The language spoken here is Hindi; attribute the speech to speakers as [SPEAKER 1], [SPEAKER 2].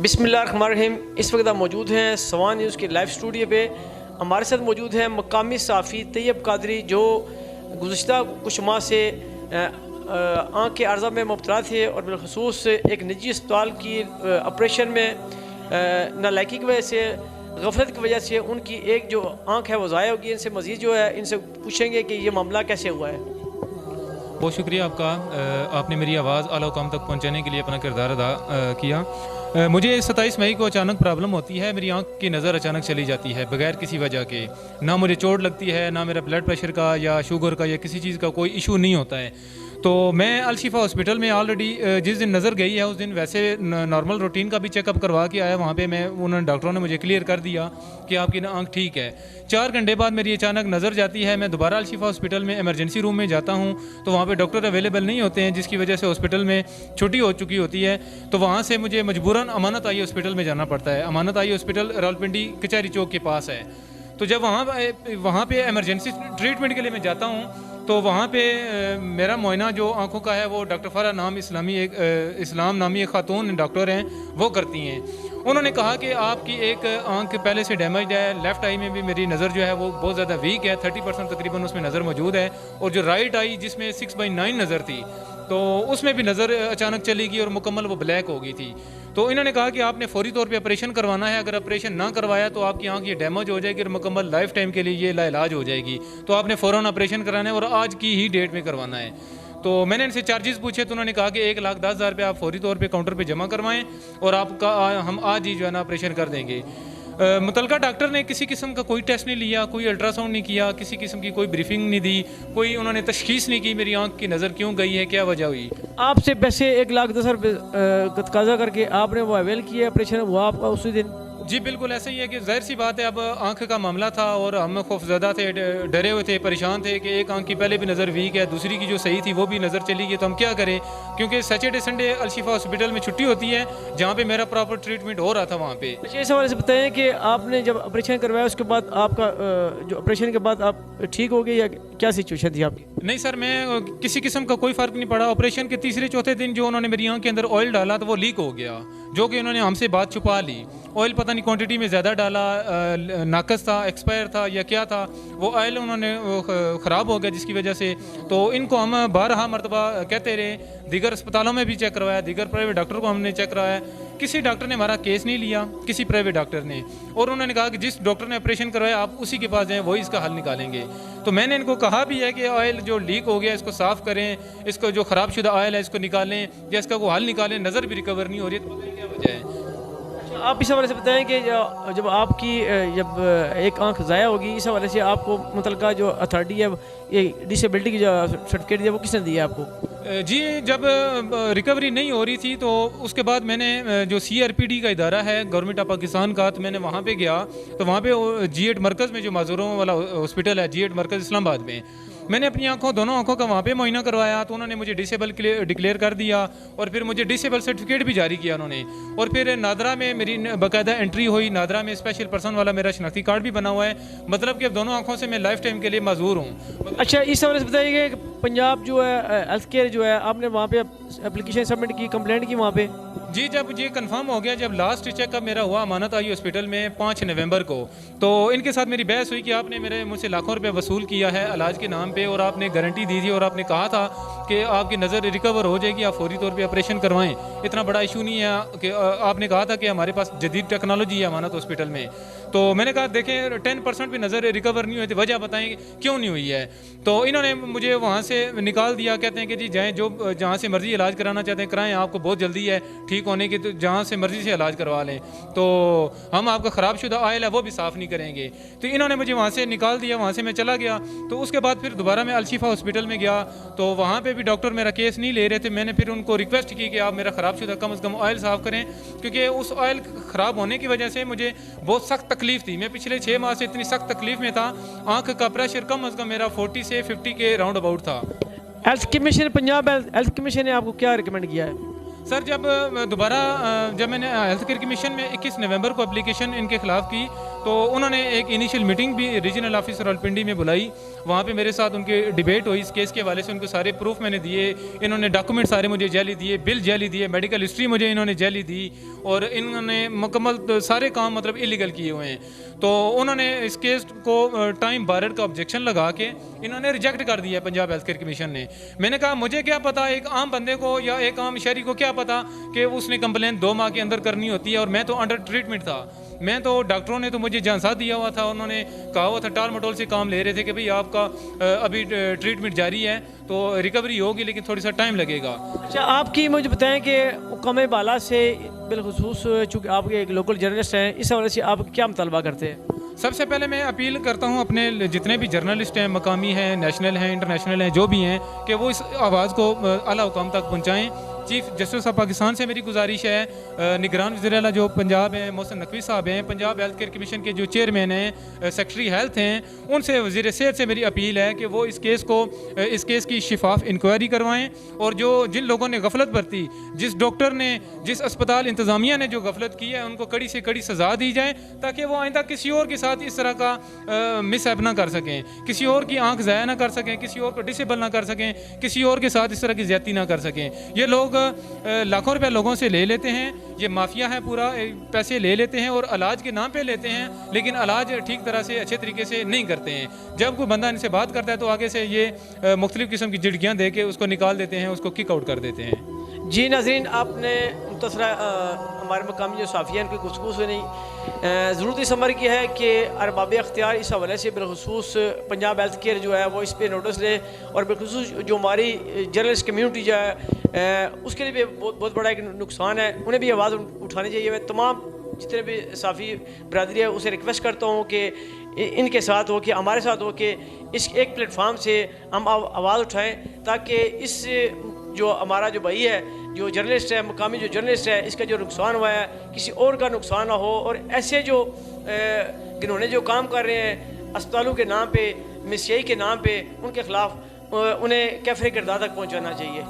[SPEAKER 1] बिस्मिल्लाहिर्रहमानिर्रहीम। इस वक्त आप मौजूद हैं सवान न्यूज़ के लाइव स्टूडियो पे। हमारे साथ मौजूद हैं मकामी सहाफ़ी तैयब कादरी, जो गुज़िश्ता कुछ माह से आँख के अर्ज़ा में मुब्तला थे और बिलखसूस एक निजी अस्पताल की ऑपरेशन में नालायकी की वजह से, गफलत की वजह से उनकी एक जो आँख है वो ज़ाया होगी। इनसे मज़ीद जो है इनसे पूछेंगे कि ये मामला कैसे हुआ है।
[SPEAKER 2] बहुत शुक्रिया आपका, आपने मेरी आवाज़ आला हुकाम तक पहुंचाने के लिए अपना किरदार अदा किया। मुझे 27 मई को अचानक प्रॉब्लम होती है, मेरी आंख की नज़र अचानक चली जाती है बगैर किसी वजह के। ना मुझे चोट लगती है, ना मेरा ब्लड प्रेशर का या शुगर का या किसी चीज़ का कोई इशू नहीं होता है। तो मैं अलशिफा हॉस्पिटल में ऑलरेडी जिस दिन नज़र गई है उस दिन वैसे नॉर्मल रूटीन का भी चेकअप करवा के आया। वहाँ पे मैं उन्होंने डॉक्टरों ने मुझे क्लियर कर दिया कि आपकी आंख ठीक है। 4 घंटे बाद मेरी अचानक नज़र जाती है। मैं दोबारा अलशिफा हॉस्पिटल में इमरजेंसी रूम में जाता हूँ तो वहाँ पे डॉक्टर अवेलेबल नहीं होते हैं, जिसकी वजह से हॉस्पिटल में छुट्टी हो चुकी होती है। तो वहाँ से मुझे मजबूरन अमानत आई हॉस्पिटल में जाना पड़ता है। अमानत आई हॉस्पिटल रावलपिंडी कचहरी चौक के पास है। तो जब वहाँ पे इमरजेंसी ट्रीटमेंट के लिए मैं जाता हूँ तो वहाँ पे मेरा मुआयना जो आंखों का है वो डॉक्टर फ़रा नाम इस्लाम नामी एक ख़ातून डॉक्टर हैं, वो करती हैं। उन्होंने कहा कि आपकी एक आंख पहले से डैमेज है, लेफ़्ट आई में भी मेरी नज़र जो है वो बहुत ज़्यादा वीक है, 30% तकरीबन उसमें नज़र मौजूद है। और जो राइट आई जिसमें 6/9 नज़र थी तो उसमें भी नज़र अचानक चली गई और मुकम्मल वो ब्लैक हो गई थी। तो इन्होंने कहा कि आपने फौरी तौर पे ऑपरेशन करवाना है, अगर ऑपरेशन ना करवाया तो आपकी आंख ये डैमेज हो जाएगी और मुकम्मल लाइफ टाइम के लिए ये लाइलाज हो जाएगी। तो आपने फ़ौरन ऑपरेशन कराना है और आज की ही डेट में करवाना है। तो मैंने इनसे चार्जेस पूछे तो उन्होंने कहा कि 1,10,000 रुपये आप फौरी तौर पे काउंटर पे जमा करवाएं और आपका हम आज ही जो है ना ऑपरेशन कर देंगे। मुतलका डॉक्टर ने किसी किस्म का कोई टेस्ट नहीं लिया, कोई अल्ट्रासाउंड नहीं किया, किसी किस्म की कोई ब्रीफिंग नहीं दी, कोई उन्होंने तशखीस नहीं की मेरी आंख की नज़र क्यों गई है, क्या वजह हुई।
[SPEAKER 1] आपसे पैसे 1,10,000 रुपये तकाजा करके आपने वो अवेल किया ऑपरेशन, वो आपका उसी दिन?
[SPEAKER 2] जी बिल्कुल ऐसा ही है कि ज़ाहिर सी बात है, अब आंख का मामला था और हम खौफजदा थे, डरे हुए थे, परेशान थे कि एक आंख की पहले भी नज़र वीक है, दूसरी की जो सही थी वो भी नज़र चली गई, तो हम क्या करें। क्योंकि सैटरडे संडे अलशिफा हॉस्पिटल में छुट्टी होती है जहाँ पे मेरा प्रॉपर ट्रीटमेंट हो रहा था वहाँ पे।
[SPEAKER 1] अच्छा, इस हवाले से बताएं कि आपने जब ऑपरेशन करवाया उसके बाद आपका जो ऑपरेशन के बाद आप ठीक हो गए या क्या सिचुएशन थी आपकी?
[SPEAKER 2] नहीं सर, मैं किसी किस्म का कोई फ़र्क नहीं पड़ा। ऑपरेशन के तीसरे चौथे दिन जो उन्होंने मेरी आंख के अंदर ऑयल डाला तो वो लीक हो गया, जो कि उन्होंने हमसे बात छुपा ली। ऑयल पता नहीं क्वांटिटी में ज़्यादा डाला, नाकस था, एक्सपायर था या क्या था, वो ऑयल उन्होंने ख़राब हो गया जिसकी वजह से। तो इनको हम 12 मरतबा कहते रहे, दीगर अस्पतालों में भी चेक करवाया, दीगर प्राइवेट डॉक्टर को हमने चेक करवाया, किसी डॉक्टर ने हमारा केस नहीं लिया, किसी प्राइवेट डॉक्टर ने। और उन्होंने कहा कि जिस डॉक्टर ने ऑपरेशन करवाया आप उसी के पास जाएँ, वही इसका हल निकालेंगे। तो मैंने इनको कहा भी है कि ऑयल जो लीक हो गया इसको साफ़ करें, इसको जो ख़राबशुदा ऑयल है इसको निकालें या इसका वो हल निकालें। नज़र भी रिकवर नहीं हो रही है तो क्या वजह है।
[SPEAKER 1] आप इस हवाले से बताएं कि जब आपकी जब एक आंख ज़ाया होगी, इस हवाले से आपको मुतलका जो अथॉरिटी है ये डिसेबिलिटी की जो सर्टिफिकेट दिया वो किसने दिया आपको?
[SPEAKER 2] जी, जब रिकवरी नहीं हो रही थी तो उसके बाद मैंने जो CRPD का इदारा है गवर्नमेंट ऑफ पाकिस्तान का, तो मैंने वहाँ पे गया। तो वहाँ पे G8 मरकज़ में जो माजूरों वाला हॉस्पिटल है, G8 मरकज़ इस्लामाबाद में, मैंने अपनी दोनों आंखों का वहाँ पे मुआयना करवाया। तो उन्होंने मुझे डिसेबल डिक्लेयर कर दिया और फिर मुझे डिसेबल सर्टिफिकेट भी जारी किया उन्होंने। और फिर नादरा में मेरी बाकायदा एंट्री हुई, नादरा में स्पेशल पर्सन वाला मेरा शनाख्ती कार्ड भी बना हुआ है, मतलब कि अब दोनों आंखों से मैं लाइफ टाइम के लिए माजूर हूँ।
[SPEAKER 1] अच्छा, इस हवाले से बताइए कि पंजाब जो है हेल्थ केयर जो है, आपने वहाँ पे एप्लीकेशन सबमिट की, कंप्लेंट की वहाँ पे?
[SPEAKER 2] जी, जब ये कंफर्म हो गया, जब लास्ट चेकअप मेरा हुआ अमानत आई हॉस्पिटल में 5 नवंबर को, तो इनके साथ मेरी बहस हुई कि आपने मुझसे लाखों रुपए वसूल किया है इलाज के नाम पे और आपने गारंटी दी थी और आपने कहा था कि आपकी नज़र रिकवर हो जाएगी, आप फौरी तौर पे ऑपरेशन करवाएं, इतना बड़ा इशू नहीं है। कि आपने कहा था कि हमारे पास जदीद टेक्नोलॉजी है अमानत हॉस्पिटल में। तो मैंने कहा देखें 10% भी नज़र रिकवर नहीं हुई थी, वजह बताएं क्यों नहीं हुई है। तो इन्होंने मुझे वहाँ से निकाल दिया, कहते हैं कि जी जाएँ, जो जहाँ से मर्ज़ी इलाज कराना चाहते हैं कराएँ, आपको बहुत जल्दी है ठीक होने की, तो जहाँ से मर्ज़ी से इलाज करवा लें, तो हम आपका ख़राबशुदा ऑयल है वो भी साफ़ नहीं करेंगे। तो इन्होंने मुझे वहाँ से निकाल दिया, वहाँ से मैं चला गया। तो उसके बाद फिर दोबारा मैं अलशिफा हॉस्पिटल में गया तो वहाँ पे भी डॉक्टर मेरा केस नहीं ले रहे थे। मैंने फिर उनको रिक्वेस्ट की कि आप मेरा ख़राबशुदा कम से कम ऑयल साफ़ करें, क्योंकि उस ऑयल ख़राब होने की वजह से मुझे बहुत सख्त तकलीफ़ थी। मैं पिछले 6 माह से इतनी सख्त तकलीफ़ में था, आँख का प्रेशर कम से कम मेरा 40 से 50 के राउंड अबाउट था।
[SPEAKER 1] Health commission, Punjab health commission ने आपको क्या रिकमेंड किया है?
[SPEAKER 2] सर, जब मैंने हेल्थ केयर कमीशन में 21 नवंबर को एप्लीकेशन इनके ख़िलाफ़ की तो उन्होंने एक इनिशियल मीटिंग भी रीजनल ऑफिसर रावलपिंडी में बुलाई। वहाँ पे मेरे साथ उनकी डिबेट हुई इस केस के हवाले से। उनको सारे प्रूफ मैंने दिए, इन्होंने डॉक्यूमेंट सारे मुझे जाली दिए, बिल जाली दिए, मेडिकल हिस्ट्री मुझे इन्होंने जाली दी, और इन्होंने मुकम्मल सारे काम मतलब इलीगल किए हुए हैं। तो उन्होंने इस केस को टाइम बारर का ऑब्जेक्शन लगा के इन्होंने रिजेक्ट कर दिया पंजाब हेल्थ केयर कमीशन ने। मैंने कहा मुझे क्या पता, एक आम बंदे को या एक आम शहरी को क्या पता कि उसने कंप्लेंट 2 माह के अंदर करनी होती है, और मैं तो अंडर ट्रीटमेंट था। मैं तो डॉक्टरों ने तो मुझे झांसा दिया हुआ था, उन्होंने कहा हुआ था, टाल मटोल से काम ले रहे थे कि भाई आपका अभी ट्रीटमेंट जारी है तो रिकवरी होगी लेकिन थोड़ी सा टाइम लगेगा।
[SPEAKER 1] अच्छा, आपकी मुझे बताएं कि हुक्म बाला से बिलखुसूस चूँकि आप एक लोकल जर्नलिस्ट हैं, इस हवाले से आप क्या मुतालबा करते हैं?
[SPEAKER 2] सबसे पहले मैं अपील करता हूं अपने जितने भी जर्नलिस्ट हैं, मकामी हैं, नेशनल हैं, इंटरनेशनल हैं, जो भी हैं, कि वो इस आवाज़ को आला हुकाम तक पहुंचाएं। चीफ जस्टिस ऑफ पाकिस्तान से मेरी गुजारिश है, निगरान वज़ीर आला जो पंजाब हैं मोहसिन नकवी साहब हैं, पंजाब हेल्थ केयर कमीशन के जो चेयरमैन हैं, सेक्रेटरी हेल्थ हैं, उनसे वज़ीर सेहत से मेरी अपील है कि वो इस केस की शिफाफ इंक्वायरी करवाएं, और जो जिन लोगों ने गफलत बरती, जिस डॉक्टर ने, जिस अस्पताल इंतज़ामिया ने जो गफलत की है, उनको कड़ी से कड़ी सज़ा दी जाए, ताकि वो आइंदा किसी और के साथ इस तरह का मिसहैप ना कर सकें, किसी और की आंख ज़ाया ना कर सकें, किसी और को डिसेबल ना कर सकें, किसी और के साथ इस तरह की ज़्यादती ना कर सकें। ये लोग लाखों रुपए लोगों से ले लेते हैं, ये माफिया है पूरा, पैसे ले लेते हैं और इलाज के नाम पे लेते हैं, लेकिन इलाज ठीक तरह से अच्छे तरीके से नहीं करते हैं। जब कोई बंदा इनसे बात करता है तो आगे से ये मुख्तलिफ किस्म की झिड़कियाँ दे के उसको निकाल देते हैं, उसको किक आउट कर देते हैं।
[SPEAKER 1] जी नाज़रीन, आपने मुख्तसरा हमारे मकामी जो साफ़ी हैं उनकी गुफ्तगू से नहीं ज़रूरत इस अमर की है कि अरबाब अख्तियार इस हवाले से बिलखुसूस पंजाब हेल्थ केयर जो है वो इस पर नोटिस ले, और बिलखुसूस जो हमारी जर्नलिस्ट कम्यूनिटी जो है उसके लिए भी बहुत बड़ा एक नुकसान है, उन्हें भी आवाज़ उठानी चाहिए। मैं तमाम जितने भी साफ़ी बरदरी है उसे रिक्वेस्ट करता हूँ कि इनके साथ हो, कि हमारे साथ हो, कि इस एक प्लेटफार्म से हम आवाज़ उठाएँ, ताकि इस जो हमारा जो भाई है, जो जर्नलिस्ट है, मकामी जो जर्नलिस्ट है, इसका जो नुकसान हुआ है किसी और का नुकसान ना हो, और ऐसे जो घिनौने जो काम कर रहे हैं अस्पतालों के नाम पे, मिसियाई के नाम पे, उनके ख़िलाफ़ उन्हें कैफरे किरदार तक पहुँचाना चाहिए।